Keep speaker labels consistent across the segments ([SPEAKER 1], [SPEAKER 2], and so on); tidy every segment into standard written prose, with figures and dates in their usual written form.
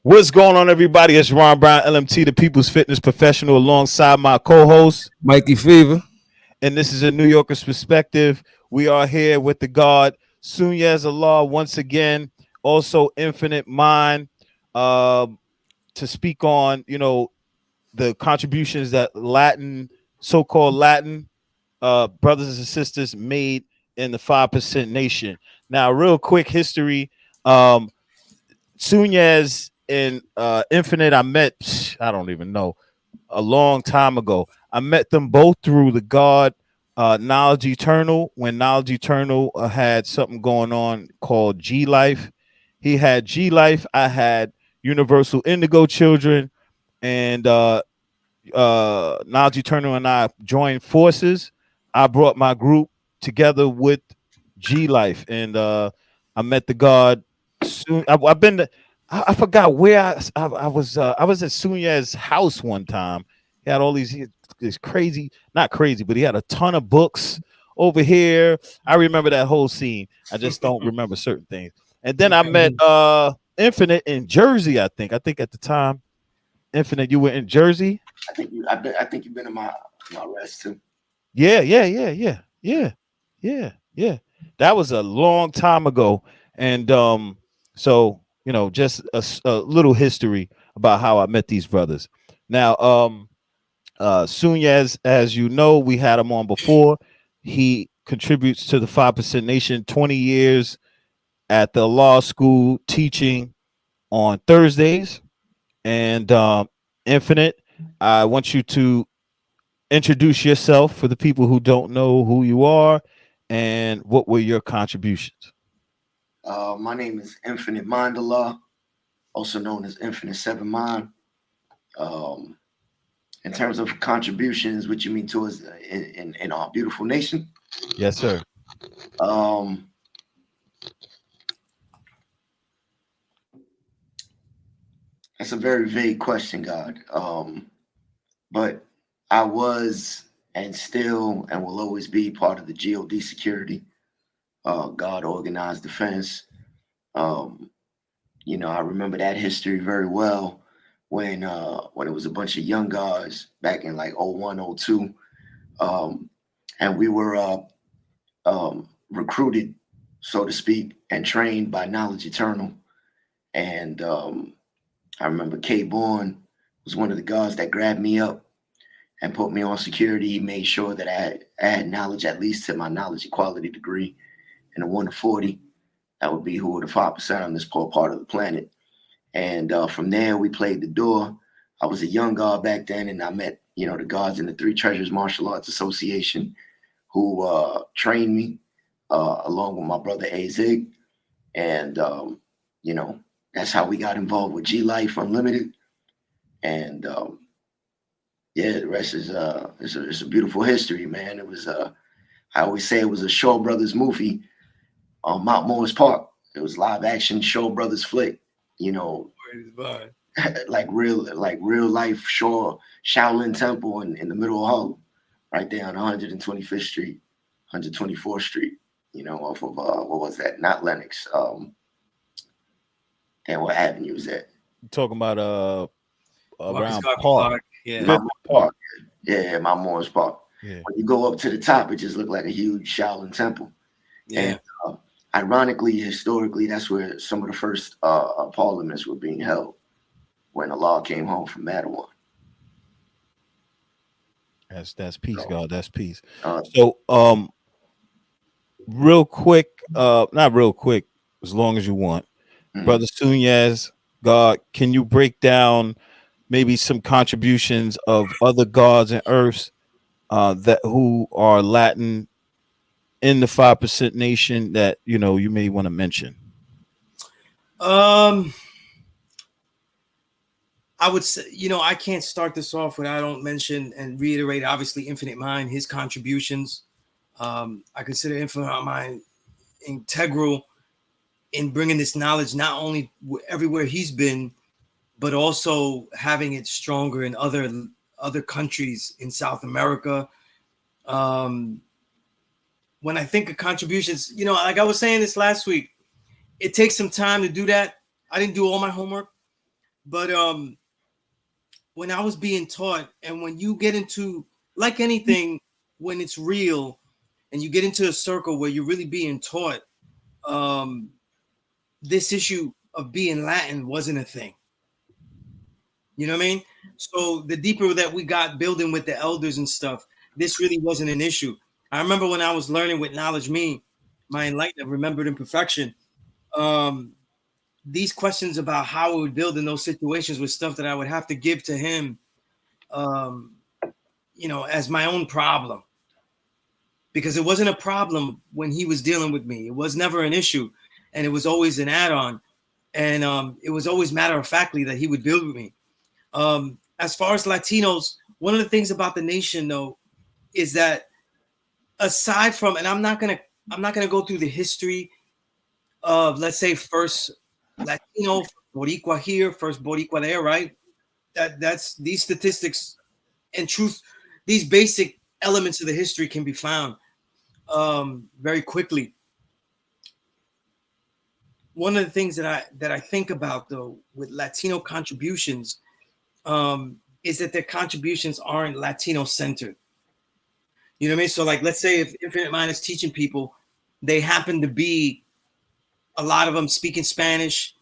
[SPEAKER 1] What's going on, everybody? It's Ron Brown, LMT, the People's Fitness Professional, alongside my co-host,
[SPEAKER 2] Mikey Fever.
[SPEAKER 1] and this is a New Yorker's Perspective. We are here with the God, Suñez Allah, once again, also Infinite Mind, to speak on, the contributions that so-called Latin brothers and sisters made in the 5% Nation. Now, real quick history. Suñez and Infinite, I met, I don't even know, a long time ago. I met them both through the God Knowledge Eternal when Knowledge Eternal had something going on called G Life. He had G Life. I had Universal Indigo Children, and Knowledge Eternal and I joined forces. I brought my group together with G Life, and I met the God soon. I've been to, I forgot where I was. I was at Suñez's house one time. He had all these crazy, not crazy, but he had a ton of books over here. I remember that whole scene. I just don't remember certain things. And then I met Infinite in Jersey. I think at the time, Infinite, you were in Jersey.
[SPEAKER 3] I think you've been in my rest too.
[SPEAKER 1] Yeah. That was a long time ago, and so just a little history about how I met these brothers. Now, Suñez, as you know, we had him on before. He contributes to the 5% Nation. 20 years at the law school teaching on Thursdays, and Infinite. I want you to introduce yourself for the people who don't know who you are and what were your contributions.
[SPEAKER 3] My name is Infinite Mind Allah, also known as Infinite Seven Mind. In terms of contributions, what you mean to us in our beautiful nation?
[SPEAKER 1] Yes, sir.
[SPEAKER 3] That's a very vague question, God. But I was and still and will always be part of the GOD security, God organized defense. I remember that history very well when it was a bunch of young guys back in like 01, 02. And we were recruited, so to speak, and trained by Knowledge Eternal. And I remember K Bourne was one of the guys that grabbed me up and put me on security. He made sure that I had knowledge, at least to my knowledge equality degree, in the 1 to 40. That would be who were the 5% on this poor part of the planet. And from there, we played the door. I was a young guard back then, and I met, the guards in the Three Treasures Martial Arts Association who trained me along with my brother A Zig. And, that's how we got involved with G Life Unlimited. And the rest is it's a beautiful history, man. It was I always say it was a Shaw Brothers movie on Mount Morris Park. It was live action Shaw Brothers flick, like real life Shaolin Temple in the middle of Harlem, right there on 125th Street, 124th Street, off of what was that? Not Lenox. And what avenue is that?
[SPEAKER 1] You talking about around
[SPEAKER 4] Park.
[SPEAKER 3] Yeah. Park. Yeah, Mount Morris Park.
[SPEAKER 1] Yeah.
[SPEAKER 3] When you go up to the top, it just looked like a huge Shaolin temple.
[SPEAKER 4] Yeah.
[SPEAKER 3] And ironically, historically, that's where some of the first parliaments were being held when Allah came home from Madawan.
[SPEAKER 1] That's peace, God. That's peace. So real quick, not real quick, as long as you want. Brother Suñez, God, can you break down maybe some contributions of other gods and earths that who are Latin in the 5% Nation that you may want to mention?
[SPEAKER 4] I would say, I can't start this off without I don't mention and reiterate, obviously, Infinite Mind, his contributions. I consider Infinite Mind integral in bringing this knowledge not only everywhere he's been, but also having it stronger in other countries in South America. When I think of contributions, like I was saying this last week, it takes some time to do that. I didn't do all my homework. But when I was being taught, and when you get into, like anything, when it's real and you get into a circle where you're really being taught, this issue of being Latin wasn't a thing. You know what I mean? So the deeper that we got building with the elders and stuff, this really wasn't an issue. I remember when I was learning with Knowledge Me, my enlightenment, remembered imperfection, these questions about how I would build in those situations was stuff that I would have to give to him, you know, as my own problem. Because it wasn't a problem when he was dealing with me. It was never an issue. And it was always an add-on. And it was always matter-of-factly that he would build with me. As far as Latinos, one of the things about the nation, though, is that aside from, and I'm not gonna go through the history of, let's say, first Latino, Boricua here, first Boricua there, right? That's these statistics and truth, these basic elements of the history can be found very quickly. One of the things that I think about, though, with Latino contributions is that their contributions aren't Latino centered. You know what I mean? So, like, let's say if Infinite Mind is teaching people, they happen to be, a lot of them speaking Spanish,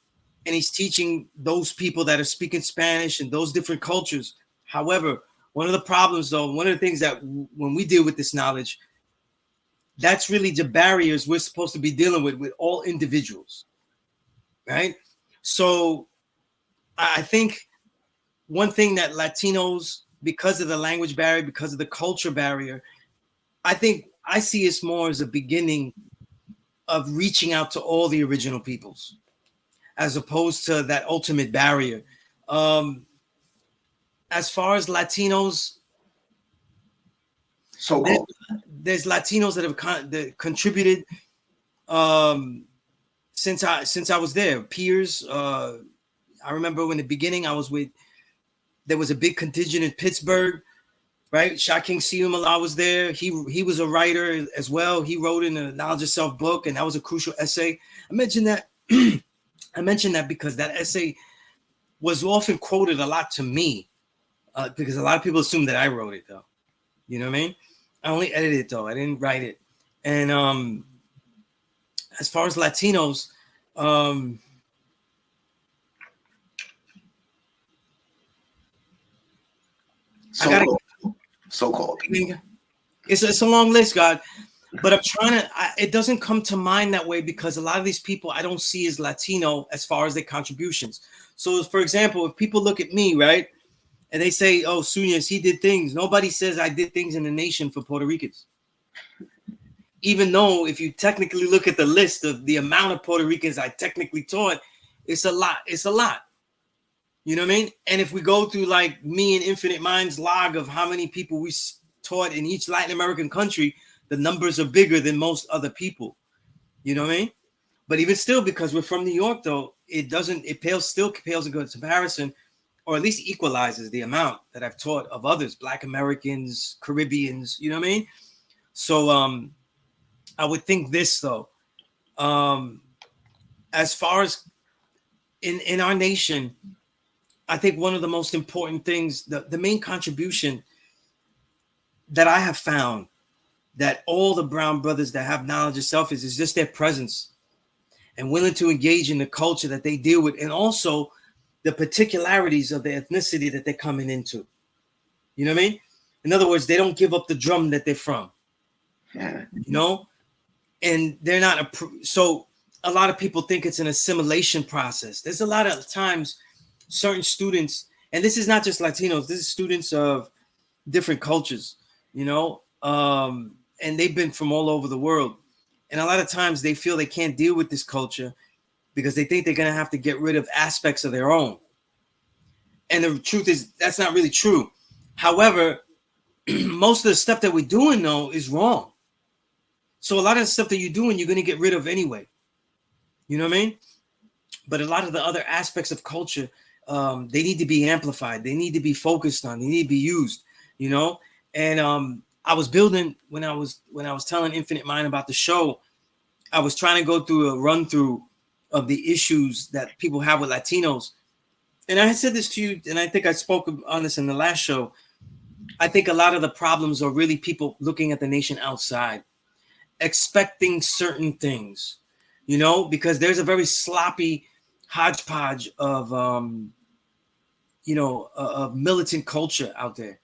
[SPEAKER 4] and he's teaching those people that are speaking Spanish and those different cultures. However, one of the problems, though, one of the things that when we deal with this knowledge, that's really the barriers we're supposed to be dealing with all individuals, right? So I think one thing that Latinos, because of the language barrier, because of the culture barrier, I think I see it more as a beginning of reaching out to all the original peoples, as opposed to that ultimate barrier. As far as Latinos, there's Latinos that have contributed since I was there. Peers, I remember in the beginning there was a big contingent in Pittsburgh, right? Shaking Suñez Allah was there. He was a writer as well. He wrote in the Knowledge of Self book, and that was a crucial essay. I mentioned that because that essay was often quoted a lot to me, because a lot of people assume that I wrote it, though. You know what I mean? I only edited it, though. I didn't write it. And as far as Latinos,
[SPEAKER 3] so-called.
[SPEAKER 4] It's a long list, God, but I'm trying to. It doesn't come to mind that way because a lot of these people I don't see as Latino as far as their contributions. So, for example, if people look at me, right, and they say, "Oh, Suñez, he did things," nobody says I did things in the nation for Puerto Ricans. Even though, if you technically look at the list of the amount of Puerto Ricans I technically taught, it's a lot. It's a lot. You know what I mean? And if we go through like me and Infinite Mind's log of how many people we taught in each Latin American country, the numbers are bigger than most other people. You know what I mean? But even still, because we're from New York, though, it still pales in good comparison, or at least equalizes the amount that I've taught of others, Black Americans, Caribbeans, you know what I mean? So I would think this, though, as far as in our nation, I think one of the most important things, the main contribution that I have found that all the brown brothers that have knowledge of self is just their presence and willing to engage in the culture that they deal with, and also the particularities of the ethnicity that they're coming into. You know what I mean? In other words, they don't give up the drum that they're from.
[SPEAKER 3] Yeah.
[SPEAKER 4] You know? And they're not so a lot of people think it's an assimilation process. There's a lot of times certain students, and this is not just Latinos, this is students of different cultures, you know, and they've been from all over the world. And a lot of times they feel they can't deal with this culture because they think they're going to have to get rid of aspects of their own. And the truth is, that's not really true. However, most of the stuff that we're doing, though, is wrong. So a lot of the stuff that you're doing, you're going to get rid of anyway. You know what I mean? But a lot of the other aspects of culture, they need to be amplified. They need to be focused on. They need to be used, you know? And I was building, when I was telling Infinite Mind about the show, I was trying to go through a run through of the issues that people have with Latinos. and I said this to you, and I think I spoke on this in the last show. I think a lot of the problems are really people looking at the nation outside, expecting certain things, you know, because there's a very sloppy hodgepodge of, of militant culture out there,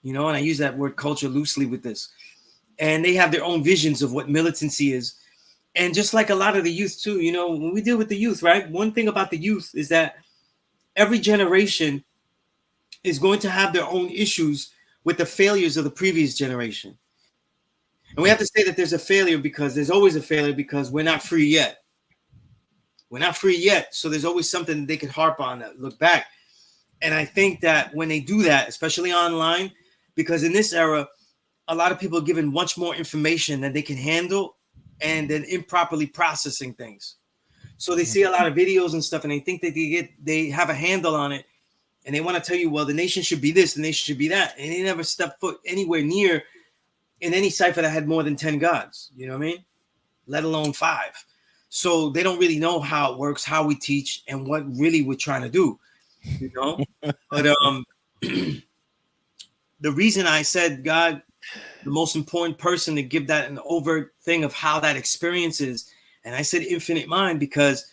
[SPEAKER 4] you know, and I use that word culture loosely with this. And they have their own visions of what militancy is. And just like a lot of the youth too, you know, when we deal with the youth, right? One thing about the youth is that every generation is going to have their own issues with the failures of the previous generation. And we have to say that there's a failure because there's always a failure because we're not free yet. We're not free yet. So there's always something they could harp on that look back. And I think that when they do that, especially online, because in this era, a lot of people are given much more information than they can handle and then improperly processing things. So they see a lot of videos and stuff and they think that they have a handle on it. And they want to tell you, well, the nation should be this, the nation should be that. And they never stepped foot anywhere near in any cipher that had more than 10 gods, you know what I mean? Let alone 5. So they don't really know how it works, how we teach, and what really we're trying to do, you know? But the reason I said God, the most important person to give that an overt thing of how that experience is, and I said infinite mind because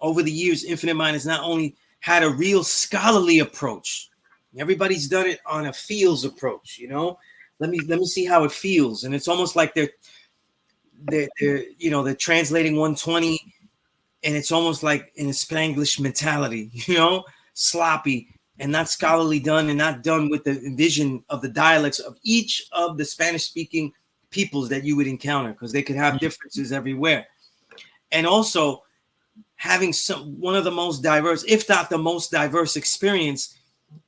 [SPEAKER 4] over the years, infinite mind has not only had a real scholarly approach. Everybody's done it on a feels approach, you know. Let me see how it feels, and it's almost like they're translating 120, and it's almost like in a Spanglish mentality, you know, sloppy and not scholarly done, and not done with the vision of the dialects of each of the Spanish-speaking peoples that you would encounter, because they could have differences everywhere, and also having one of the most diverse, if not the most diverse experience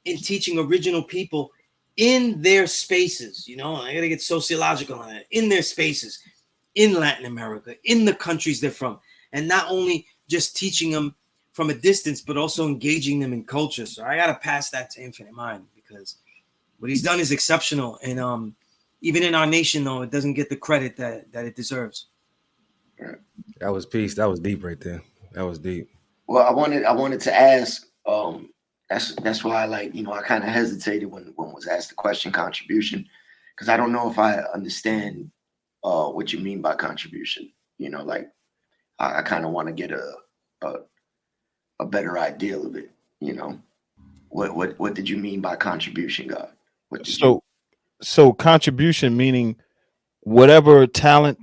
[SPEAKER 4] in teaching original people in their spaces. You know, I got to get sociological on it, in their spaces, in Latin America, in the countries they're from, and not only just teaching them from a distance, but also engaging them in culture. So I got to pass that to Infinite Mind because what he's done is exceptional. And even in our nation, though, it doesn't get the credit that it deserves.
[SPEAKER 2] That was peace. That was deep right there. That was deep.
[SPEAKER 3] Well, I wanted to ask. That's why, like, you know, I kind of hesitated when was asked the question contribution, because I don't know if I understand what you mean by contribution. You know, like I kind of want to get a better idea of it. You know, what did you mean by contribution, God?
[SPEAKER 1] So contribution meaning whatever talent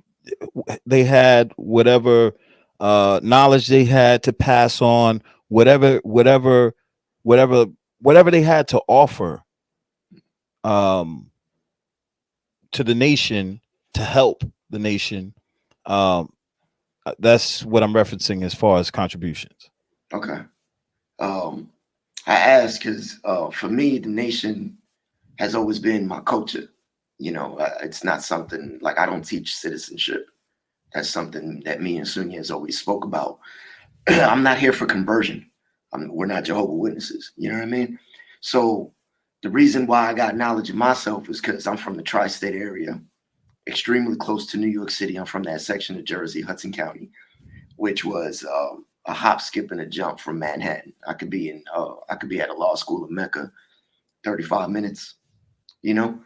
[SPEAKER 1] they had, whatever knowledge they had to pass on, whatever they had to offer to the nation to help the nation. That's what I'm referencing as far as contributions.
[SPEAKER 3] Okay. I ask because for me, the nation has always been my culture. You know, it's not something like I don't teach citizenship. That's something that me and Suñez always spoke about. I'm not here for conversion. We're not Jehovah's Witnesses. You know what I mean? So the reason why I got knowledge of myself is because I'm from the tri-state area, extremely close to New York City. I'm from that section of Jersey, Hudson County, which was a hop, skip, and a jump from Manhattan. I could be at a law school in Mecca, 35 minutes, you know,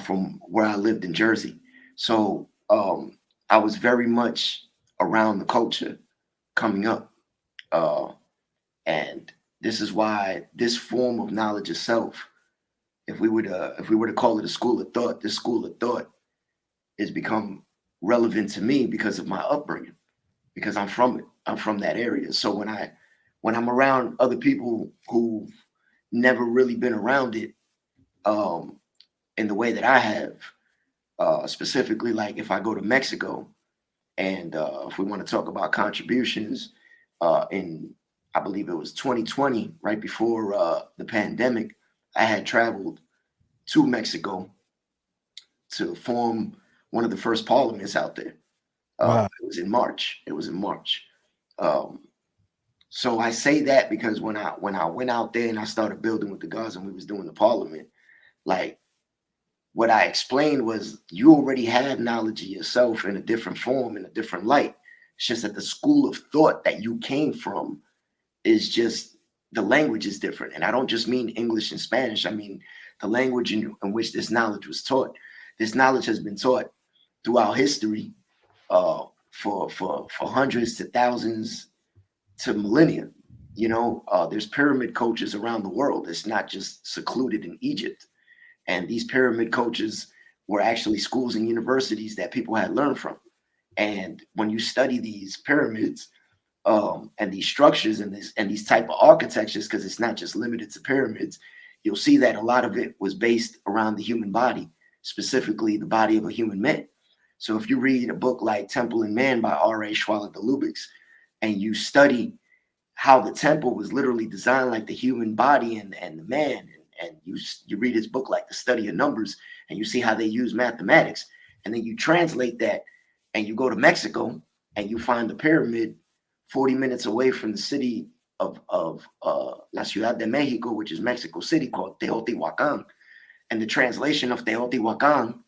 [SPEAKER 3] from where I lived in Jersey. So I was very much around the culture coming up. And this is why this form of knowledge itself, if we were to call it a school of thought, this school of thought has become relevant to me because of my upbringing, because I'm from it. I'm from that area. So when I'm around other people who've never really been around it in the way that I have, specifically, like if I go to Mexico and if we want to talk about contributions in, I believe it was 2020, right before the pandemic, I had traveled to Mexico to form one of the first parliaments out there.
[SPEAKER 1] Wow.
[SPEAKER 3] It was in March. So I say that because when I went out there and I started building with the guys and we was doing the parliament, like what I explained was you already had knowledge of yourself in a different form, in a different light. It's just that the school of thought that you came from is just the language is different. And I don't just mean English and Spanish. I mean the language in which this knowledge was taught. This knowledge has been taught throughout history for hundreds to thousands to millennia. You know, there's pyramid cultures around the world. It's not just secluded in Egypt. And these pyramid cultures were actually schools and universities that people had learned from. And when you study these pyramids and these structures and these type of architectures, because it's not just limited to pyramids, you'll see that a lot of it was based around the human body, specifically the body of a human man. So if you read a book like Temple and Man by R.A. Schwaller de Lubbock's, and you study how the temple was literally designed like the human body and the man, and you read his book like The Study of Numbers, and you see how they use mathematics, and then you translate that, and you go to Mexico, and you find the pyramid 40 minutes away from the city of La Ciudad de Mexico, which is Mexico City, called Teotihuacan. And the translation of Teotihuacan,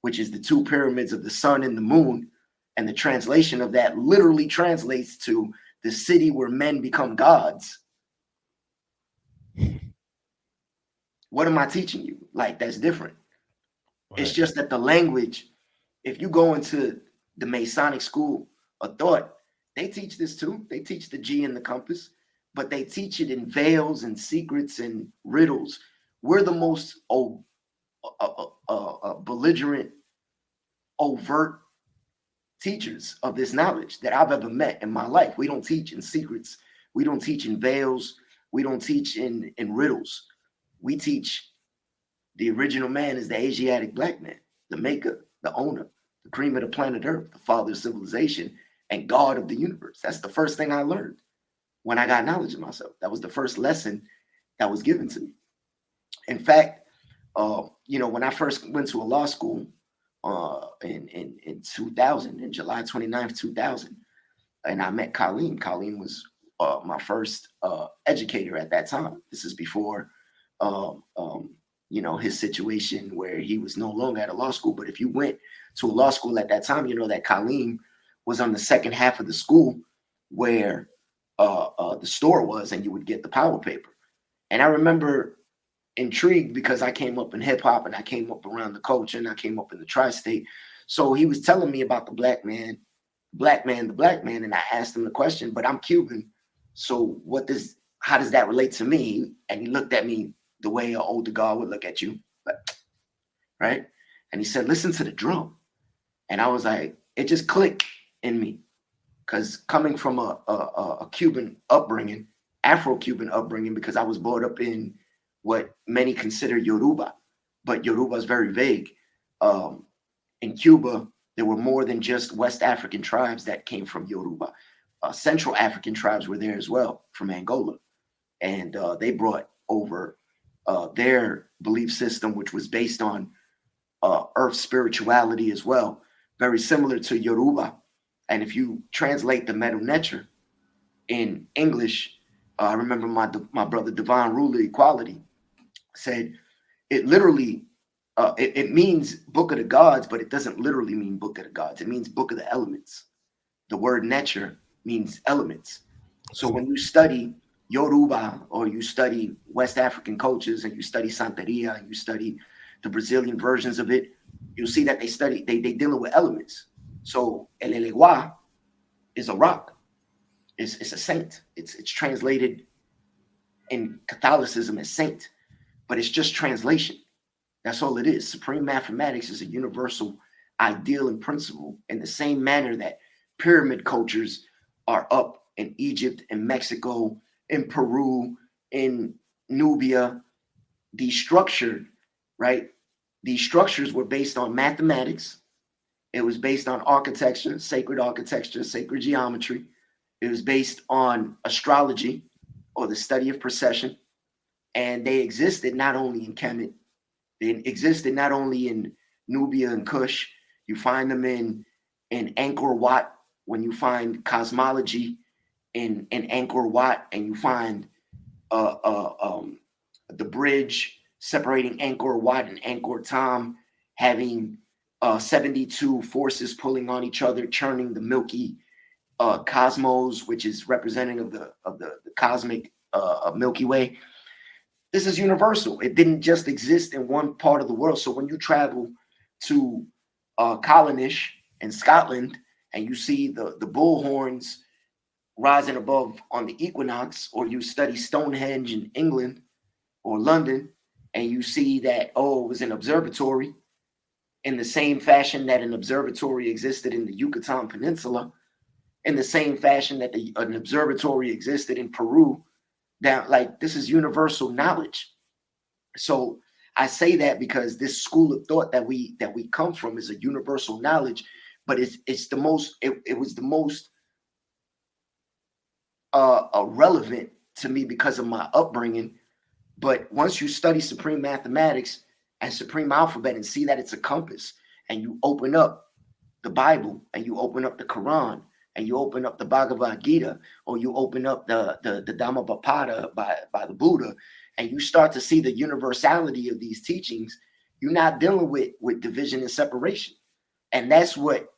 [SPEAKER 3] which is the two pyramids of the sun and the moon, and the translation of that literally translates to the city where men become gods. What am I teaching you? Like, that's different. Right. It's just that the language, if you go into the Masonic school of thought, they teach this too. They teach the G and the compass, but they teach it in veils and secrets and riddles. We're the most belligerent, overt teachers of this knowledge that I've ever met in my life. We don't teach in secrets. We don't teach in veils. We don't teach in riddles. We teach the original man is the Asiatic black man, the maker, the owner, the cream of the planet Earth, the father of civilization, and God of the universe. That's the first thing I learned when I got knowledge of myself. That was the first lesson that was given to me. In fact, you know, when I first went to a law school in 2000, in July 29th, 2000, and I met Colleen. Colleen was my first educator at that time. This is before, you know, his situation where he was no longer at a law school. But if you went to a law school at that time, you know that Colleen was on the second half of the school where the store was, and you would get the power paper. And I remember intrigued because I came up in hip hop and I came up around the culture and I came up in the tri-state. So he was telling me about the black man, and I asked him the question, but I'm Cuban. So how does that relate to me? And he looked at me the way an older guy would look at you, right? And he said, listen to the drum. And I was like, it just clicked in me, because coming from a Cuban upbringing, Afro-Cuban upbringing, because I was brought up in what many consider Yoruba, but Yoruba is very vague. In Cuba, there were more than just West African tribes that came from Yoruba. Central African tribes were there as well, from Angola. And they brought over their belief system, which was based on earth spirituality as well, very similar to Yoruba. And if you translate the Medu Neter in English, I remember my brother Divine Ruler Equality said it literally, it means Book of the Gods, but it doesn't literally mean Book of the Gods. It means Book of the Elements. The word Neter means elements. So when you study Yoruba, or you study West African cultures, and you study Santeria, and you study the Brazilian versions of it, you'll see that they dealing with elements. So El Elegua is a rock. It's a saint. It's translated in Catholicism as saint, but it's just translation. That's all it is. Supreme mathematics is a universal ideal and principle, in the same manner that pyramid cultures are up in Egypt, in Mexico, in Peru, in Nubia. These structures were based on mathematics. It was based on architecture, sacred geometry. It was based on astrology, or the study of precession. And they existed not only in Kemet, they existed not only in Nubia and Kush. You find them in Angkor Wat, when you find cosmology in Angkor Wat, and you find the bridge separating Angkor Wat and Angkor Thom having 72 forces pulling on each other, churning the milky cosmos, which is representative of the cosmic Milky Way. This is universal. It didn't just exist in one part of the world. So when you travel to Colonish in Scotland and you see the bullhorns rising above on the equinox, or you study Stonehenge in England or London, and you see that, oh, it was an observatory in the same fashion that an observatory existed in the Yucatan Peninsula, in the same fashion that an observatory existed in Peru, that like this is universal knowledge. So I say that because this school of thought that we come from is a universal knowledge, but it's the most it was the most relevant to me because of my upbringing. But once you study supreme mathematics and supreme alphabet and see that it's a compass, and you open up the Bible and you open up the Quran and you open up the Bhagavad Gita, or you open up the Dhammapada by the Buddha, and you start to see the universality of these teachings, you're not dealing with division and separation. And that's what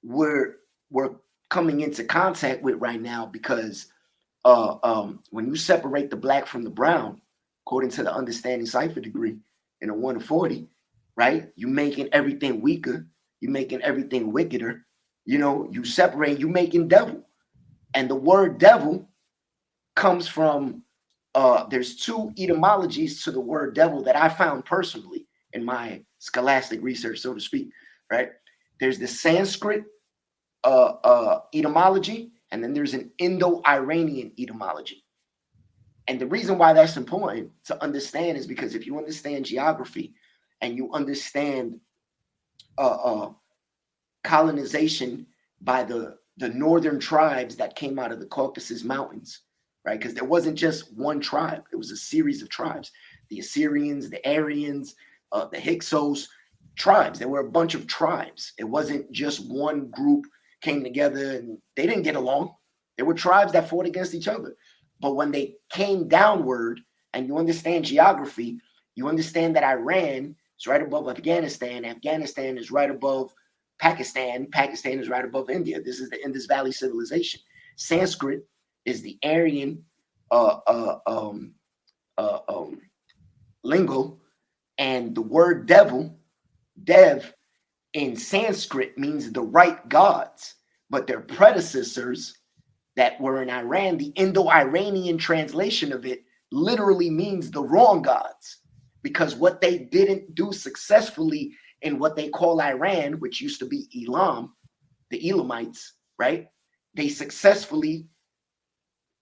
[SPEAKER 3] we're coming into contact with right now, because when you separate the black from the brown, according to the understanding cipher degree in a 1 to 40, right? You're making everything weaker. You're making everything wickeder. You know, you separate, you making devil. And the word devil comes from, there's two etymologies to the word devil that I found personally in my scholastic research, so to speak, right? There's the Sanskrit etymology, and then there's an Indo-Iranian etymology. And the reason why that's important to understand is because if you understand geography and you understand colonization by the northern tribes that came out of the Caucasus Mountains, right? Because there wasn't just one tribe. It was a series of tribes. The Assyrians, the Aryans, the Hyksos tribes. There were a bunch of tribes. It wasn't just one group came together and they didn't get along. There were tribes that fought against each other. But when they came downward, and you understand geography, you understand that Iran is right above Afghanistan. Afghanistan is right above Pakistan. Pakistan is right above India. This is the Indus Valley civilization. Sanskrit is the Aryan lingo, and the word devil, dev, in Sanskrit means the right gods, but their predecessors that were in Iran, the Indo-Iranian translation of it literally means the wrong gods, because what they didn't do successfully in what they call Iran, which used to be Elam, the Elamites, right? They successfully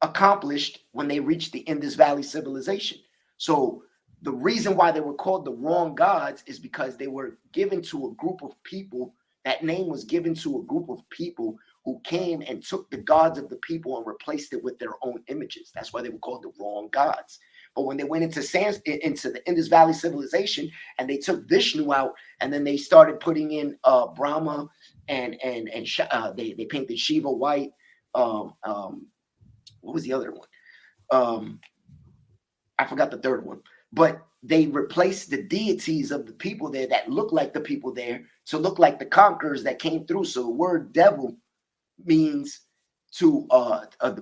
[SPEAKER 3] accomplished when they reached the Indus Valley civilization. So the reason why they were called the wrong gods is because they were given to a group of people. That name was given to a group of people who came and took the gods of the people and replaced it with their own images. That's why they were called the wrong gods. But when they went into the Indus Valley civilization and they took Vishnu out, and then they started putting in Brahma and they painted Shiva white. What was the other one? I forgot the third one. But they replaced the deities of the people there that look like the people there to look like the conquerors that came through. So the word devil means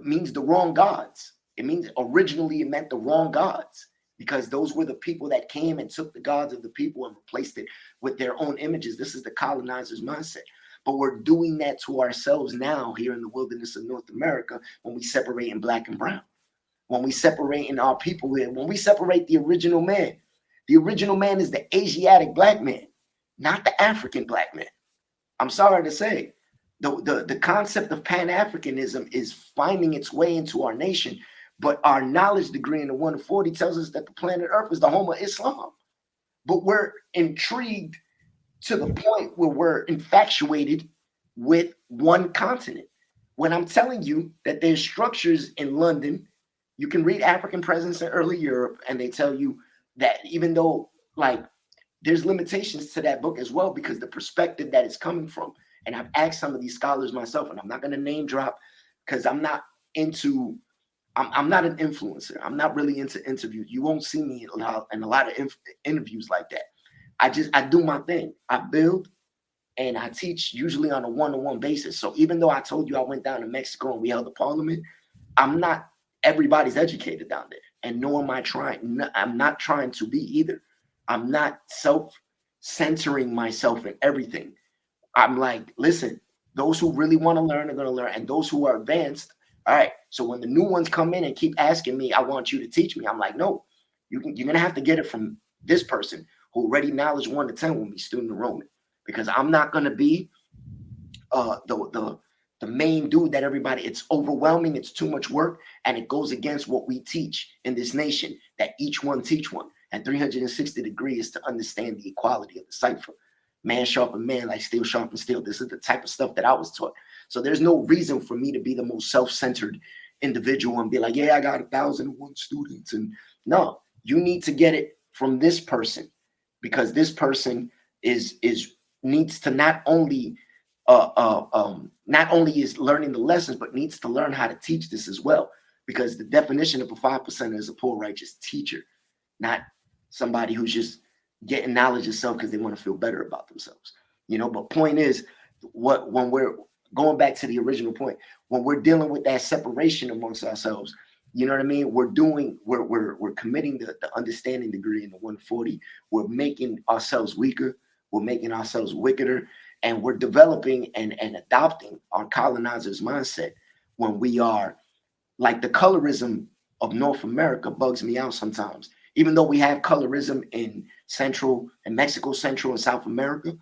[SPEAKER 3] means the wrong gods. It means originally it meant the wrong gods, because those were the people that came and took the gods of the people and replaced it with their own images. This is the colonizer's mindset. But we're doing that to ourselves now here in the wilderness of North America when we separate in black and brown. When we separate in our people here, when we separate the original man is the Asiatic black man, not the African black man. I'm sorry to say, the concept of Pan-Africanism is finding its way into our nation, but our knowledge degree in the 1 to 40 tells us that the planet Earth is the home of Islam. But we're intrigued to the point where we're infatuated with one continent. When I'm telling you that there's structures in London, you can read African presence in early Europe, and they tell you that even though like there's limitations to that book as well, because the perspective that it's coming from. And I've asked some of these scholars myself, and I'm not going to name drop because I'm not an influencer. I'm not really into interviews. You won't see me in a lot of interviews like that. I do my thing. I build and I teach usually on a one-to-one basis. So even though I told you I went down to Mexico and we held a parliament, I'm not everybody's educated down there, and nor am I trying. I'm not trying to be either. I'm not self-centering myself in everything. I'm like, listen, those who really want to learn are going to learn, and those who are advanced, all right. So when the new ones come in and keep asking me, I want you to teach me, I'm like, no, you're going to have to get it from this person who already knowledge 1 to 10 will be student enrollment, because I'm not going to be the main dude that everybody, it's overwhelming, it's too much work, and it goes against what we teach in this nation, that each one teach one. And 360 degrees is to understand the equality of the cipher. Man sharpen man like steel sharpen steel. This is the type of stuff that I was taught. So there's no reason for me to be the most self-centered individual and be like, yeah, I got 1,001 students. And no, you need to get it from this person, because this person needs to not only is learning the lessons, but needs to learn how to teach this as well. Because the definition of a 5% is a poor righteous teacher, not somebody who's just getting knowledge itself because they want to feel better about themselves, But point is, when we're going back to the original point, when we're dealing with that separation amongst ourselves, you know what I mean? We're committing the understanding degree in the 140. We're making ourselves weaker. We're making ourselves wickeder, and we're developing and adopting our colonizers' mindset when we are like the colorism of North America bugs me out sometimes. Even though we have colorism in Central and Mexico, Central and South America,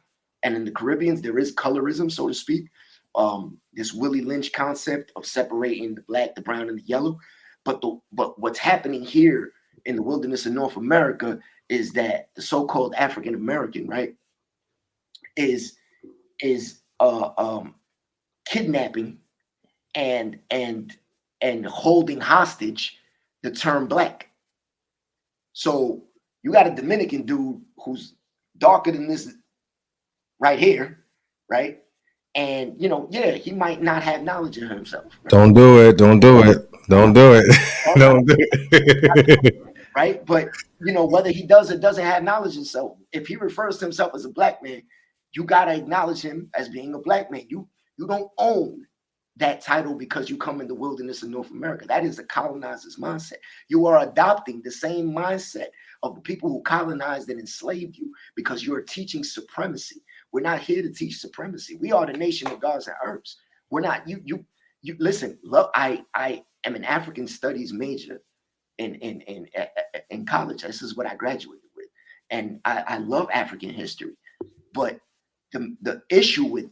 [SPEAKER 3] and in the Caribbean, there is colorism, so to speak. This Willie Lynch concept of separating the black, the brown, and the yellow. But what's happening here in the wilderness of North America is that the so-called African American, right, is kidnapping and holding hostage the term black. So you got a Dominican dude who's darker than this right here, right? And yeah, he might not have knowledge of himself. Right?
[SPEAKER 2] Don't do it. Don't do it. Don't do it. Don't do it.
[SPEAKER 3] Right? But whether he does or doesn't have knowledge of himself, if he refers to himself as a black man, you gotta acknowledge him as being a black man. You don't own that title because you come in the wilderness of North America. That is a colonizer's mindset. You are adopting the same mindset of the people who colonized and enslaved you because you are teaching supremacy. We're not here to teach supremacy. We are the nation of gods and herbs. We're not, you listen, look, I am an African studies major in college. This is what I graduated with. And I love African history. But the issue with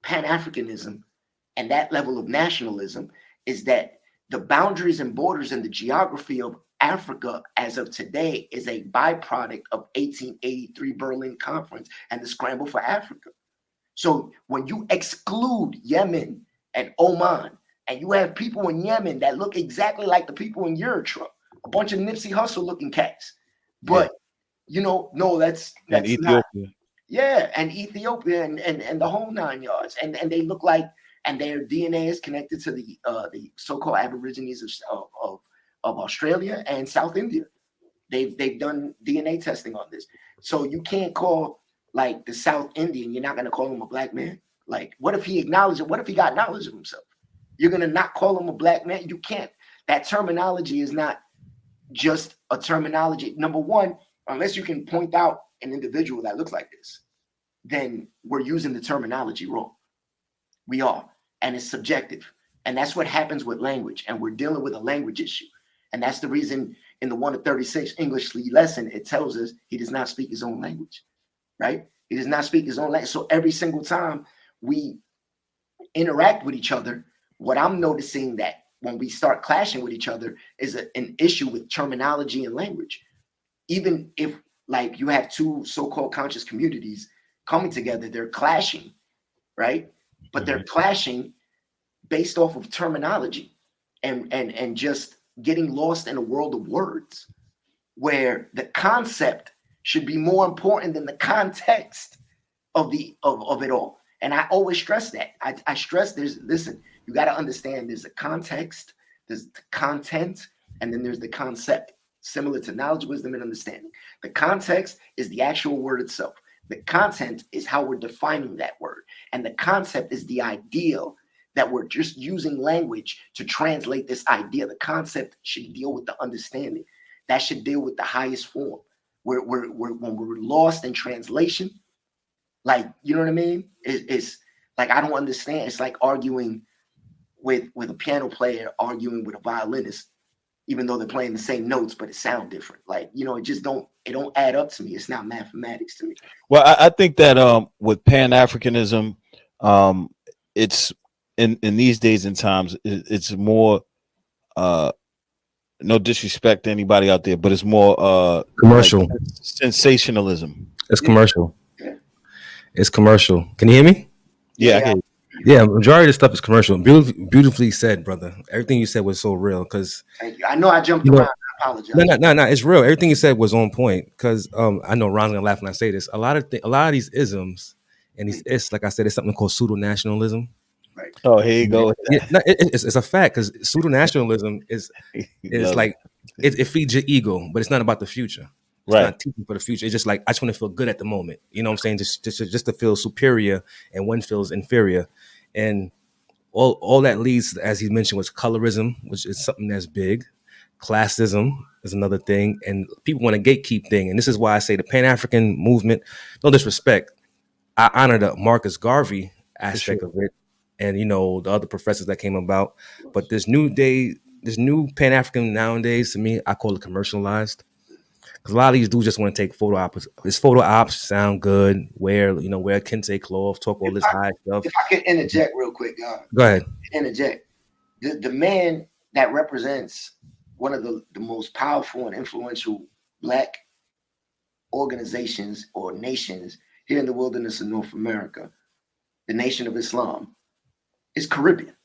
[SPEAKER 3] Pan-Africanism and that level of nationalism is that the boundaries and borders and the geography of Africa as of today is a byproduct of 1883 Berlin Conference and the scramble for Africa. So when you exclude Yemen and Oman, and you have people in Yemen that look exactly like the people in Eritrea, a bunch of Nipsey Hussle looking cats, but no, that's
[SPEAKER 1] Ethiopia.
[SPEAKER 3] not. Yeah, and Ethiopia and the whole 9 yards, and they look like, and their DNA is connected to the so-called Aborigines of Australia and South India. They've done DNA testing on this, so you can't call like the South Indian. You're not gonna call him a black man. Like, what if he acknowledged it? What if he got knowledge of himself? You're gonna not call him a black man? You can't. That terminology is not just a terminology. Number one, unless you can point out an individual that looks like this, then we're using the terminology wrong. We are, and it's subjective. And that's what happens with language. And we're dealing with a language issue. And that's the reason in the 1 to 36 English lesson, it tells us he does not speak his own language, right? He does not speak his own language. So every single time we interact with each other, what I'm noticing that when we start clashing with each other is an issue with terminology and language. Even if like you have two so-called conscious communities coming together, they're clashing, right? But they're clashing based off of terminology and just getting lost in a world of words where the concept should be more important than the context of it all. And I always stress that. I stress listen, you got to understand there's a context, there's the content, and then there's the concept, similar to knowledge, wisdom, and understanding. The context is the actual word itself. The content is how we're defining that word. And the concept is the ideal that we're just using language to translate this idea. The concept should deal with the understanding. That should deal with the highest form. When we're lost in translation, like, you know what I mean? It's like, I don't understand. It's like arguing with a piano player, arguing with a violinist, even though they're playing the same notes, but it sounds different. Like, you know, it don't add up to me. It's not mathematics to me.
[SPEAKER 1] Well, I think that with Pan-Africanism, it's in these days and times, it's more no disrespect to anybody out there, but it's more
[SPEAKER 2] Commercial.
[SPEAKER 1] like sensationalism.
[SPEAKER 2] It's commercial.
[SPEAKER 3] Yeah.
[SPEAKER 2] It's commercial. Can you hear me?
[SPEAKER 1] Yeah, I hear you.
[SPEAKER 2] Yeah, majority of the stuff is commercial. Beautifully said, brother. Everything you said was so real. Because
[SPEAKER 3] Thank you. I know I jumped around. I apologize.
[SPEAKER 2] No. It's real. Everything you said was on point. Because I know Ron's gonna laugh when I say this. A lot of these isms and these it's like I said, it's something called pseudo nationalism.
[SPEAKER 3] Right.
[SPEAKER 1] Oh, here you go.
[SPEAKER 2] Yeah, no, it's a fact because pseudo nationalism is like it feeds your ego, but it's not about the future. It's
[SPEAKER 1] Right.
[SPEAKER 2] not teaching for the future. It's just like I just want to feel good at the moment. You know what I'm saying? Just to feel superior, and one feels inferior, and all that leads, as he mentioned, was colorism, which is something that's big. Classism is another thing, and people want to gatekeep thing. And this is why I say the Pan-African movement. No disrespect, I honor the Marcus Garvey aspect of it, and you know the other professors that came about. But this new Pan-African nowadays, to me, I call it commercialized. Because a lot of these dudes just want to take photo ops. His photo ops sound good. Wear kente cloth, talk all this high stuff.
[SPEAKER 3] If I could interject real quick,
[SPEAKER 2] Go ahead.
[SPEAKER 3] Interject. The man that represents one of the most powerful and influential Black organizations or nations here in the wilderness of North America, the Nation of Islam, is Caribbean.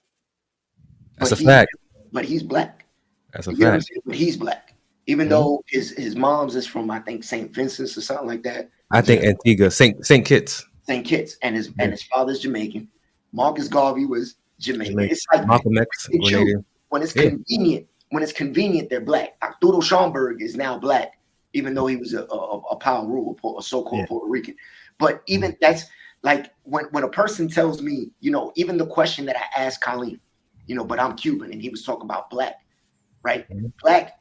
[SPEAKER 2] That's a fact.
[SPEAKER 3] But he's Black.
[SPEAKER 2] That's a fact.
[SPEAKER 3] But he's Black. Even though his mom's is from, I think, St. Vincent's or something like that.
[SPEAKER 2] I think Antigua, St. Kitts.
[SPEAKER 3] St. Kitts, and his father's Jamaican. Marcus Garvey was Jamaican. It's like
[SPEAKER 2] Malcolm X,
[SPEAKER 3] when it's convenient. When it's convenient, they're Black. Arturo Schomburg is now Black, even though he was a power ruler, a so-called Puerto Rican. But even that's like when a person tells me, you know, even the question that I asked Colleen, you know, but I'm Cuban, and he was talking about Black, right? Black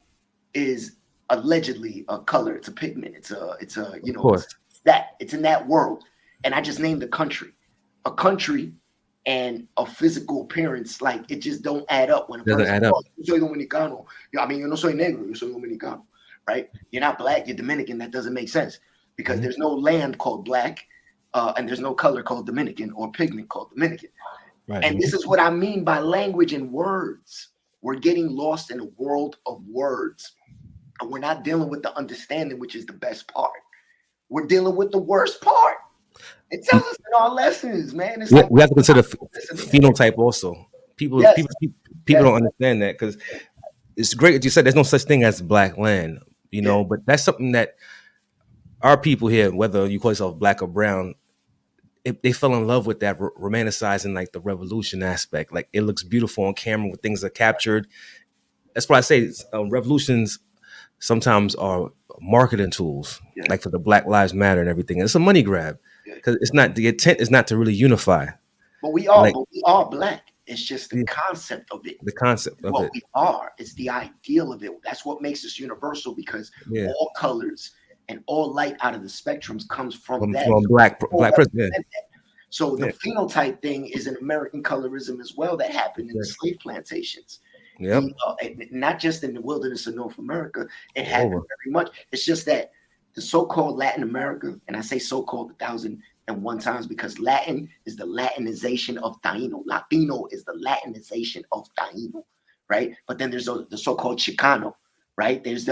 [SPEAKER 3] is allegedly a color. It's a pigment. It's a you know, it's in that world. And I just named a country and a physical appearance. Like, it just don't add up when a person
[SPEAKER 2] add up.
[SPEAKER 3] Yo soy dominicano. I mean, yo no soy negro, yo soy dominicano, right? You're not Black, you're Dominican. That doesn't make sense because there's no land called Black and there's no color called Dominican or pigment called Dominican. Right. And this is what I mean by language and words. We're getting lost in a world of words. And we're not dealing with the understanding, which is the best part. We're dealing with the worst part. It tells us in our lessons, man. It's like,
[SPEAKER 2] we have to consider phenotype also. People don't understand that because it's great that you said there's no such thing as Black land, you know, but that's something that our people here, whether you call yourself Black or brown, they fell in love with that romanticizing, like the revolution aspect. Like, it looks beautiful on camera when things are captured. That's why I say revolutions sometimes are marketing tools, like for the Black Lives Matter and everything. It's a money grab because it's not, the intent is not to really unify.
[SPEAKER 3] But we are Black. It's just the concept of it.
[SPEAKER 2] The concept of
[SPEAKER 3] what
[SPEAKER 2] it.
[SPEAKER 3] we are. It's the ideal of it. That's what makes us universal because all colors and all light out of the spectrums comes from that.
[SPEAKER 2] From black person.
[SPEAKER 3] So the phenotype thing is an American colorism as well that happened in the slave plantations.
[SPEAKER 2] Yep.
[SPEAKER 3] Not just in the wilderness of North America. It happened very much. It's just that the so-called Latin America, and I say so-called 1,001 times because Latin is the Latinization of Taino. Latino is the Latinization of Taino, right? But then there's the so-called Chicano, right? There's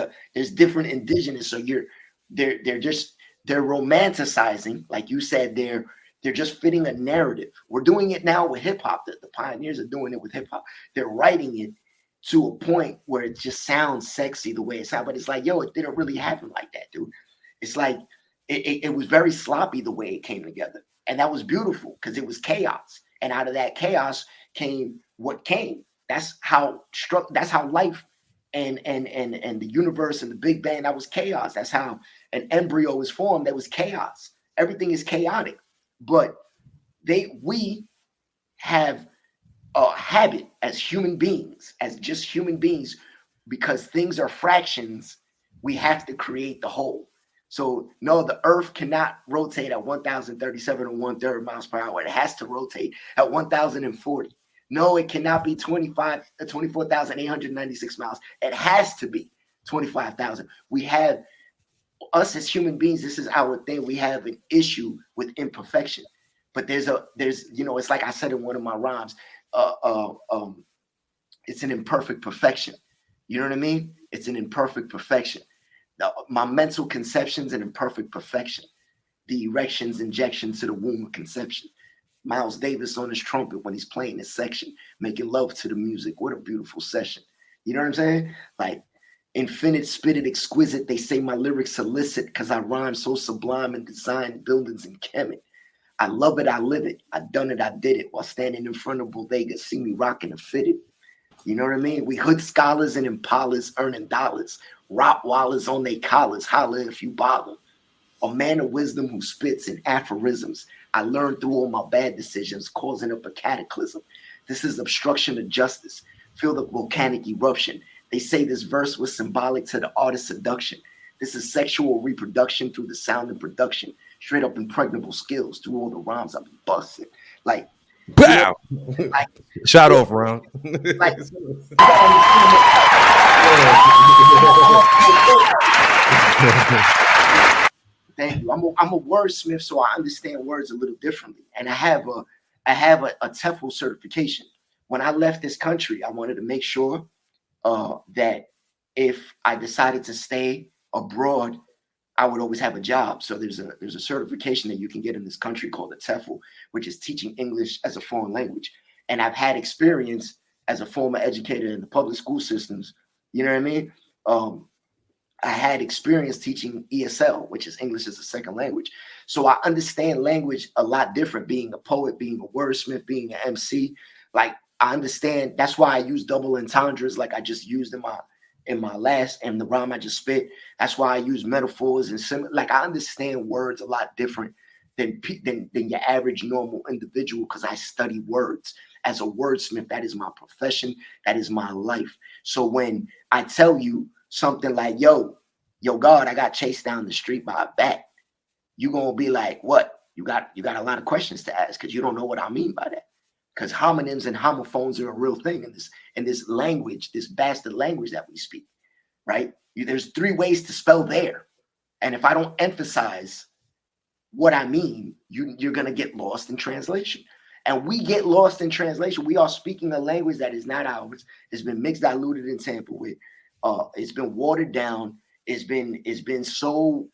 [SPEAKER 3] different indigenous. So they're romanticizing, like you said, they're just fitting a narrative. We're doing it now with hip hop. The pioneers are doing it with hip hop. They're writing it to a point where it just sounds sexy the way it sounds, but it's like, yo, it didn't really happen like that, dude. It's like it was very sloppy the way it came together, and that was beautiful because it was chaos. And out of that chaos came what came. That's how life and the universe and the Big Bang. That was chaos. That's how an embryo is formed. That was chaos. Everything is chaotic. But we have habit as human beings, as just human beings, because things are fractions, we have to create the whole. So no, the earth cannot rotate at 1,037 and 1/3 miles per hour. It has to rotate at 1,040. No, it cannot be 24,896 miles. It has to be 25,000. We have, us as human beings, this is our thing. We have an issue with imperfection. But there's it's like I said in one of my rhymes, it's an imperfect perfection. You know what I mean? It's an imperfect perfection. My mental conception's an imperfect perfection. The erections, injections to the womb of conception. Miles Davis on his trumpet when he's playing his section, making love to the music. What a beautiful session. You know what I'm saying? Like, infinite, spitted, exquisite. They say my lyrics illicit because I rhyme so sublime and design buildings and Kemet. I love it, I live it. I done it, I did it. While standing in front of bodegas, see me rocking and fitted. You know what I mean? We hood scholars and impalas earning dollars. Rottweilers on they collars, holler if you bother. A man of wisdom who spits in aphorisms. I learned through all my bad decisions, causing up a cataclysm. This is obstruction of justice. Feel the volcanic eruption. They say this verse was symbolic to the art of seduction. This is sexual reproduction through the sound and production. Straight up impregnable skills through all the rhymes I've been busting. Like,
[SPEAKER 2] Bow.
[SPEAKER 3] Like,
[SPEAKER 2] Shot off round.
[SPEAKER 3] like, thank you. I'm a wordsmith, so I understand words a little differently. And I have a TEFL certification. When I left this country, I wanted to make sure that if I decided to stay abroad, I would always have a job. So there's a certification that you can get in this country called a TEFL, which is teaching English as a foreign language. And I've had experience as a former educator in the public school systems. You know what I mean? I had experience teaching ESL, which is English as a second language. So I understand language a lot different, being a poet, being a wordsmith, being an MC. Like, I understand. That's why I use double entendres like I just used in my last, and the rhyme I just spit. That's why I use metaphors and similar. Like, I understand words a lot different than your average normal individual because I study words. As a wordsmith, that is my profession. That is my life. So when I tell you something like, yo, God, I got chased down the street by a bat, you're gonna be like, what? You got a lot of questions to ask because you don't know what I mean by that. Because homonyms and homophones are a real thing in this language, this bastard language that we speak, right? There's 3 ways to spell there. And if I don't emphasize what I mean, you're gonna get lost in translation. And we get lost in translation. We are speaking a language that is not ours. It's been mixed, diluted, and tampered with. It's been watered down. It's been so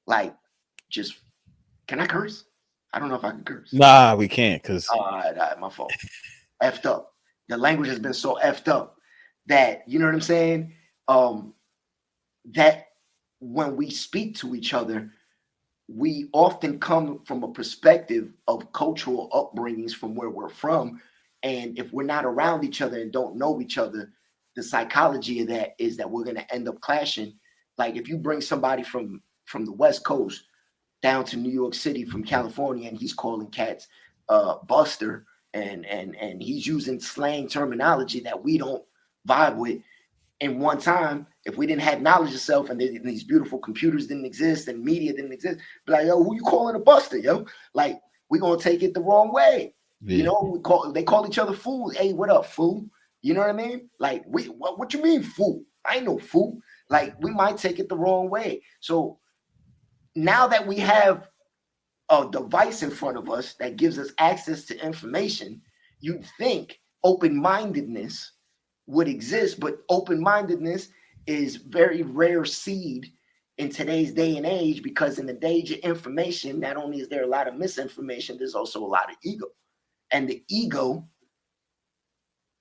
[SPEAKER 3] like, just, can I curse? I don't know if I can curse.
[SPEAKER 1] Nah, we can't, because
[SPEAKER 3] All right, my fault. Effed up. The language has been so effed up that, you know what I'm saying? That when we speak to each other, we often come from a perspective of cultural upbringings from where we're from. And if we're not around each other and don't know each other, the psychology of that is that we're going to end up clashing. Like, if you bring somebody from the West Coast down to New York City from California, and he's calling cats Buster, and he's using slang terminology that we don't vibe with. In one time, if we didn't have knowledge of self, and these beautiful computers didn't exist and media didn't exist, be like, yo, who you calling a Buster, yo? Like, we're gonna take it the wrong way. Yeah. You know, they call each other fools. Hey, what up, fool? You know what I mean? Like, what you mean, fool? I ain't no fool. Like, we might take it the wrong way. So now that we have a device in front of us that gives us access to information, you'd think open-mindedness would exist, but open-mindedness is very rare seed in today's day and age, because in the age of information, not only is there a lot of misinformation, there's also a lot of ego. And the ego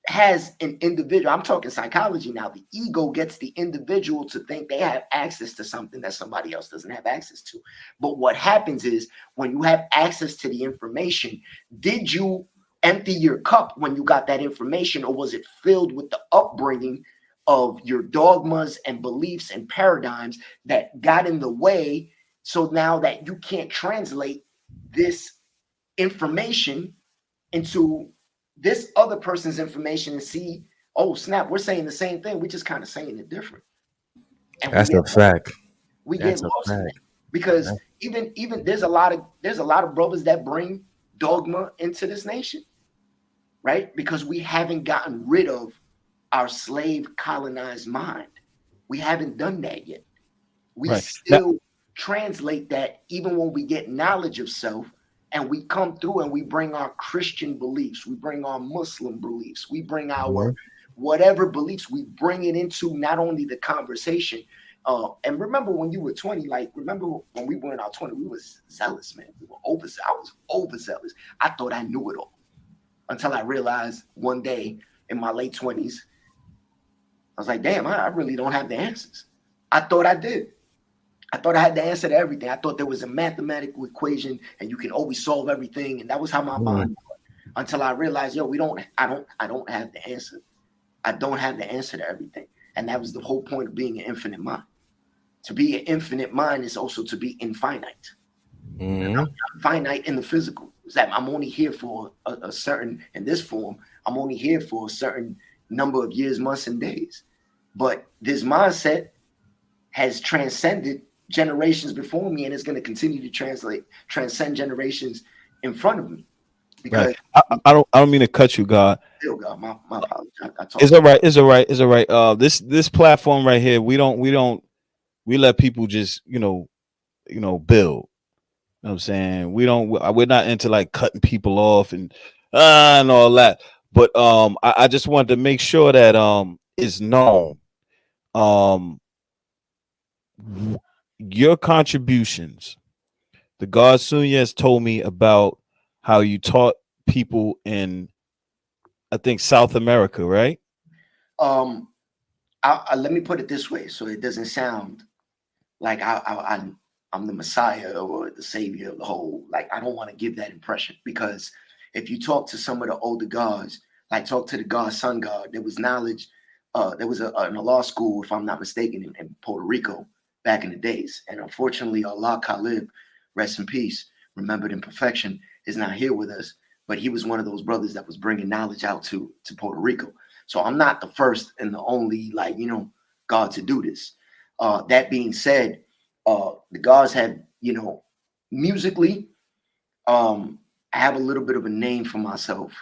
[SPEAKER 3] has an individual, I'm talking psychology now, the ego gets the individual to think they have access to something that somebody else doesn't have access to. But what happens is, when you have access to the information, did you empty your cup when you got that information, or was it filled with the upbringing of your dogmas and beliefs and paradigms that got in the way, so now that you can't translate this information into this other person's information and see, oh snap, we're saying the same thing. We're just kind of saying it different. And
[SPEAKER 2] That's a fact.
[SPEAKER 3] we get
[SPEAKER 2] That's a
[SPEAKER 3] lost in that.
[SPEAKER 2] fact.
[SPEAKER 3] Because even there's a lot of brothers that bring dogma into this nation, right? Because we haven't gotten rid of our slave colonized mind. We haven't done that yet. We
[SPEAKER 1] Right.
[SPEAKER 3] still translate that even when we get knowledge of self, and we come through and we bring our Christian beliefs, we bring our Muslim beliefs, we bring our whatever beliefs, we bring it into not only the conversation. And remember when you were 20, like remember when we were in our 20, we was zealous, man. We were I was overzealous. I thought I knew it all until I realized one day in my late 20s, I was like, damn, I really don't have the answers. I thought I did. I thought I had the answer to everything. I thought there was a mathematical equation and you can always solve everything. And that was how my mind was until I realized, yo, I don't have the answer. I don't have the answer to everything. And that was the whole point of being an infinite mind. To be an infinite mind is also to be infinite. I'm not finite in the physical. It's that I'm only here for a certain, in this form, I'm only here for a certain number of years, months, and days. But this mindset has transcended generations before me and is going to continue to transcend generations in front of me. Because
[SPEAKER 1] I don't mean to cut you, God.
[SPEAKER 3] Still, God, my apologies.
[SPEAKER 1] It's all right. It's all right. It's all right. This platform right here, we let people just build. You know what I'm saying? We're not into like cutting people off and all that. But I just wanted to make sure that it's known. Your contributions. The God Suñez told me about how you taught people in, I think, South America, right?
[SPEAKER 3] Let me put it this way, so it doesn't sound like I'm the Messiah or the savior of the whole. Like, I don't want to give that impression, because if you talk to some of the older gods, like talk to the God, Sun God, there was knowledge. There was a law school, if I'm not mistaken, in Puerto Rico back in the days. And unfortunately, Allah Khalib, rest in peace, remembered in perfection, is not here with us. But he was one of those brothers that was bringing knowledge out to Puerto Rico. So I'm not the first and the only, God to do this. That being said, the gods have, musically, I have a little bit of a name for myself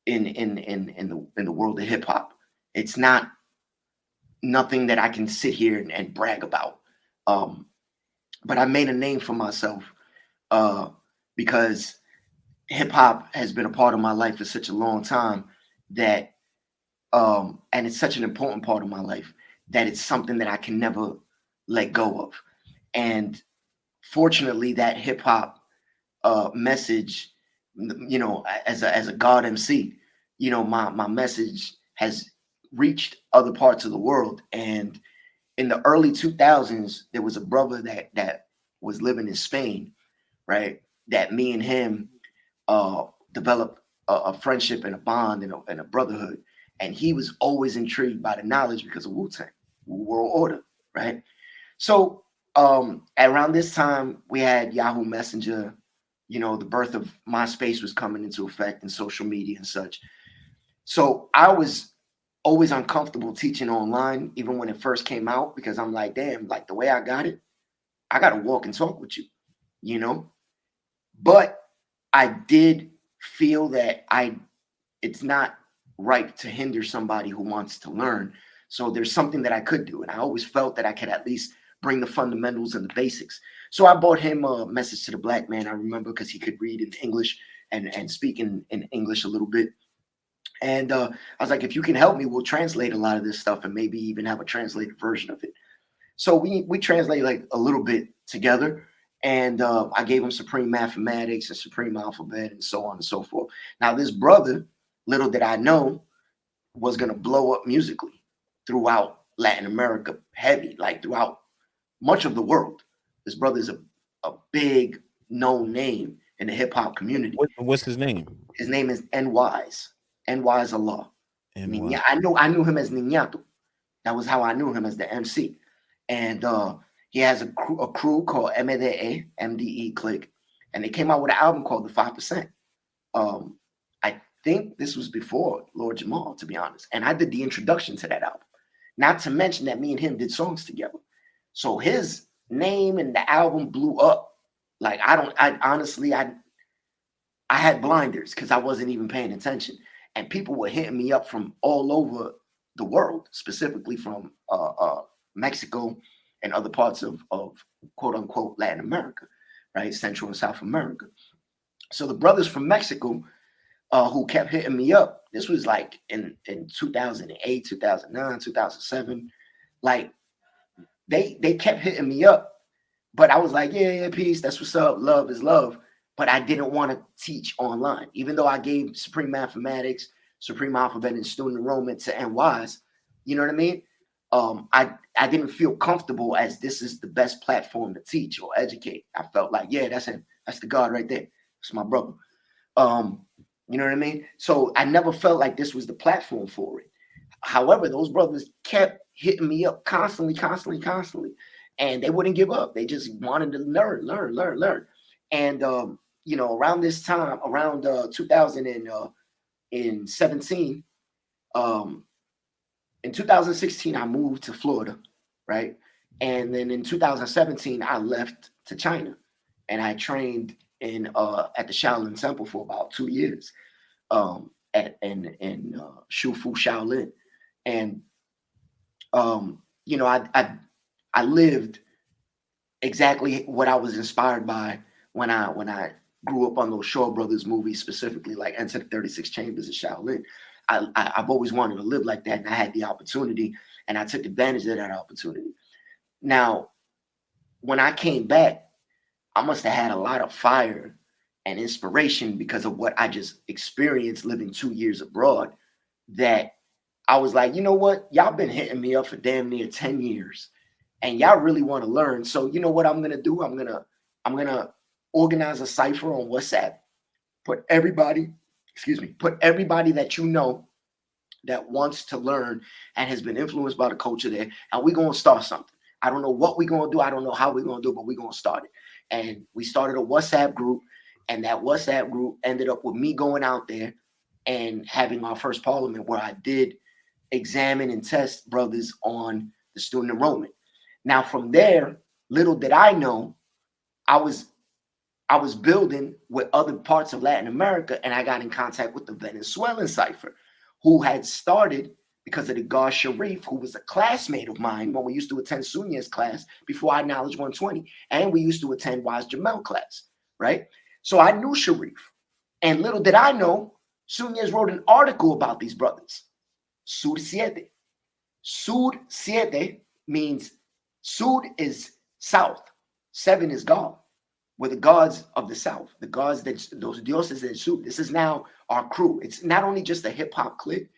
[SPEAKER 3] in the world of hip hop. It's not nothing that I can sit here and brag about. But I made a name for myself because hip hop has been a part of my life for such a long time that, and it's such an important part of my life that it's something that I can never let go of. And fortunately, that hip hop message, as a God MC, my message has reached other parts of the world. And in the early 2000s, there was a brother that was living in Spain, right? That me and him developed a friendship and a bond and a brotherhood. And he was always intrigued by the knowledge because of Wu-Tang, World Order, right? So around this time, we had Yahoo Messenger. The birth of MySpace was coming into effect and social media and such. So I was always uncomfortable teaching online, even when it first came out, because I'm like, damn, like the way I got it, I got to walk and talk with you, But I did feel that it's not right to hinder somebody who wants to learn. So there's something that I could do. And I always felt that I could at least bring the fundamentals and the basics. So I bought him a Message to the Black Man. I remember, because he could read in English and speak in English a little bit. And I was like, if you can help me, we'll translate a lot of this stuff and maybe even have a translated version of it. So we translate like a little bit together. And I gave him Supreme Mathematics and Supreme Alphabet and so on and so forth. Now, this brother, little did I know, was going to blow up musically throughout Latin America, heavy, like throughout much of the world. This brother is a big known name in the hip hop community.
[SPEAKER 1] What's his name?
[SPEAKER 3] His name is NY's Allah. I knew him as Niñato. That was how I knew him, as the MC. And he has a crew called MDE Click, and they came out with an album called The 5%. think this was before Lord Jamal, to be honest. And I did the introduction to that album. Not to mention that me and him did songs together. So his name and the album blew up. Like I honestly had blinders because I wasn't even paying attention. And people were hitting me up from all over the world, specifically from Mexico and other parts of quote unquote Latin America, right? Central and South America. So the brothers from Mexico who kept hitting me up, this was like in 2008, 2009, 2007, like they kept hitting me up, but I was like, yeah, peace, that's what's up, love is love. But I didn't want to teach online, even though I gave Supreme Mathematics, Supreme Alphabet, and Student Enrollment to NYs. You know what I mean? I didn't feel comfortable as this is the best platform to teach or educate. I felt like, yeah, that's him. That's the God right there. That's my brother. You know what I mean? So I never felt like this was the platform for it. However, those brothers kept hitting me up constantly. And they wouldn't give up. They just wanted to learn. And, you know, around this time, around 2017, in 2016, I moved to Florida, right? And then in 2017, I left to China, and I trained in at the Shaolin Temple for about 2 years, in Shufu Shaolin, and you know, I lived exactly what I was inspired by when I grew up on those Shaw Brothers movies, specifically like Enter the 36 Chambers of Shaolin. I've always wanted to live like that, and I had the opportunity, and I took advantage of that opportunity. Now, when I came back, I must have had a lot of fire and inspiration because of what I just experienced living 2 years abroad, that I was like, you know what? Y'all been hitting me up for damn near 10 years, and y'all really want to learn. So you know what I'm going to do? I'm going to organize a cipher on WhatsApp, put everybody that you know that wants to learn and has been influenced by the culture there, and we're going to start something. I don't know what we're going to do. I don't know how we're going to do it, but we're going to start it. And we started a WhatsApp group, and that WhatsApp group ended up with me going out there and having my first parliament where I did examine and test brothers on the student enrollment. Now, from there, little did I know, I was building with other parts of Latin America, and I got in contact with the Venezuelan cipher, who had started because of the God Sharif, who was a classmate of mine when we used to attend Suñez class before I Knowledge 120, and we used to attend Wise Jamel class, right? So I knew Sharif, and little did I know, Suñez wrote an article about these brothers. Sur Siete. Sur Siete means Sud is south, 7 is God. We're the gods of the South, the gods that those dioses that Sud. This is now our crew. It's not only just a hip hop clique,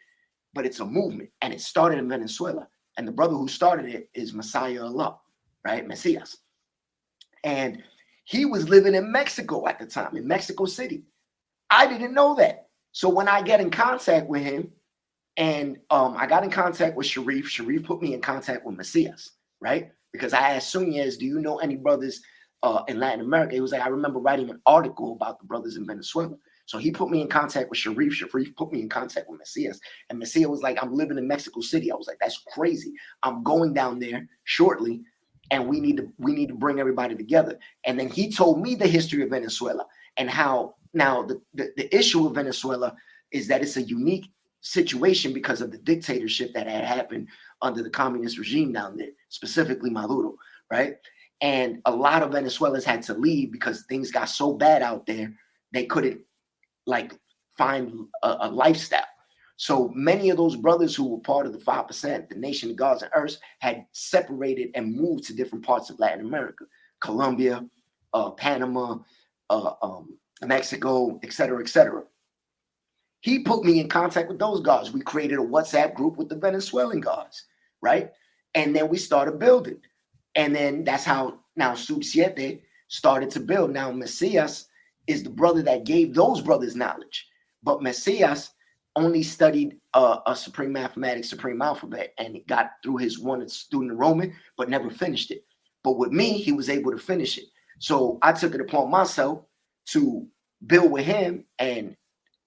[SPEAKER 3] but it's a movement, and it started in Venezuela. And the brother who started it is Messiah Allah, right? Messias. And he was living in Mexico at the time, in Mexico City. I didn't know that. So when I get in contact with him, and I got in contact with Sharif, Sharif put me in contact with Messias, right? Because I asked Suñez, do you know any brothers in Latin America? He was like, I remember writing an article about the brothers in Venezuela. So he put me in contact with Sharif. Sharif put me in contact with Messias. And Messias was like, I'm living in Mexico City. I was like, that's crazy. I'm going down there shortly, and we need to bring everybody together. And then he told me the history of Venezuela and how now the issue of Venezuela is that it's a unique situation because of the dictatorship that had happened under the communist regime down there, specifically Maduro, right? And a lot of Venezuelans had to leave because things got so bad out there, they couldn't like find a lifestyle. So many of those brothers who were part of the 5%, the nation of gods and earths, had separated and moved to different parts of Latin America, Colombia, Panama, Mexico, et cetera, et cetera. He put me in contact with those gods. We created a WhatsApp group with the Venezuelan gods, right? And then we started building. And then that's how now Sub Siete started to build. Now Messias is the brother that gave those brothers knowledge. But Messias only studied a Supreme Mathematics, Supreme Alphabet, and he got through his one student enrollment, but never finished it. But with me, he was able to finish it. So I took it upon myself to build with him and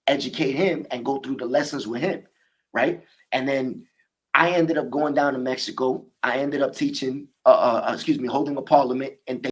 [SPEAKER 3] educate him and go through the lessons with him, right? And then I ended up going down to Mexico. I ended up teaching, holding a parliament and